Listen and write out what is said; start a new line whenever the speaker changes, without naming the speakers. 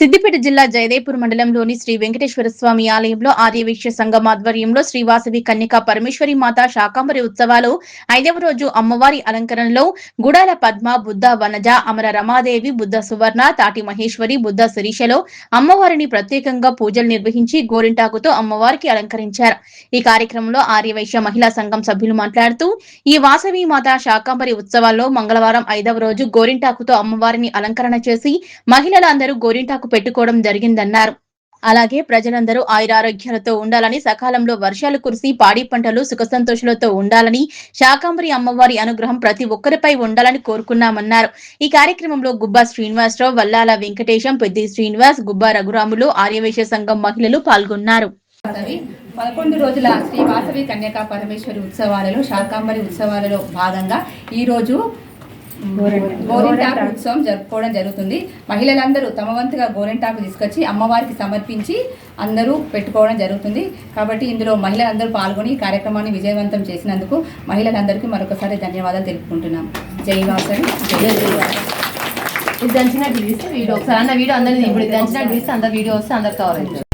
సిద్దిపేట జిల్లా జయదేపూర్ మండలంలోని శ్రీ వెంకటేశ్వర స్వామి ఆలయంలో ఆర్యవైశ్య సంఘం ఆధ్వర్యంలో శ్రీవాసవి కన్యకా పరమేశ్వరి మాత శాకాంబరి ఉత్సవాలు 5వ రోజు అమ్మవారి అలంకరణలో గుడాల పద్మ, బుద్ధ వనజ, అమర రమాదేవి, బుద్ధ సువర్ణ, తాటి మహేశ్వరి, బుద్ధ శిరీషలో అమ్మవారిని ప్రత్యేకంగా పూజలు నిర్వహించి గోరింటాకుతో అమ్మవారికి అలంకరించారు. ఈ కార్యక్రమంలో ఆర్యవైశ్య మహిళా సంఘం సభ్యులు మాట్లాడుతూ ఈ వాసవి మాత శాకాంబరి ఉత్సవాల్లో మంగళవారం 5వ రోజు గోరింటాకుతో అమ్మవారిని అలంకరణ చేసి మహిళలందరూ గోరింటాకు పెట్టుకోవడం జరిగిందన్నారు. అలాగే ప్రజలందరూ ఆయురారోగ్యాలతో ఉండాలని, సకాలంలో వర్షాలు కురిసి పాడి పంటలు సుఖ సంతోషాలతో ఉండాలని, శాకాంబరి అమ్మవారి అనుగ్రహం ప్రతి ఒక్కరిపై ఉండాలని కోరుకున్నామన్నారు. ఈ కార్యక్రమంలో గుబ్బా శ్రీనివాసరావు, వల్లాల వెంకటేశం, పెద్ది శ్రీనివాస్, గుబ్బా రఘురాములు, ఆర్యవైశ్య సంఘం మహిళలు పాల్గొన్నారు.
11 రోజుల శ్రీ వాసవి కన్యకా పరమేశ్వరి ఉత్సవాలలో శాకాంబరి ఉత్సవాలలో భాగంగా ఈ రోజు గోరింటాకు ఉత్సవం జరుపుకోవడం జరుగుతుంది. మహిళలందరూ తమ వంతుగా గోరింటాకు తీసుకొచ్చి అమ్మవారికి సమర్పించి అందరూ పెట్టుకోవడం జరుగుతుంది. కాబట్టి ఇందులో మహిళలందరూ పాల్గొని కార్యక్రమాన్ని విజయవంతం చేసినందుకు మహిళలందరికీ మరొకసారి ధన్యవాదాలు తెలుపుకుంటున్నాం. జై వాసవి, జై
ఇది దంచినట్టు తీస్తే వీడియో ఒకసారి అన్న వీడియో అందరినీ ఇప్పుడు దంచినట్టు తీస్తే అందరు వీడియో వస్తే అందరు కవర్ అవుతుంది.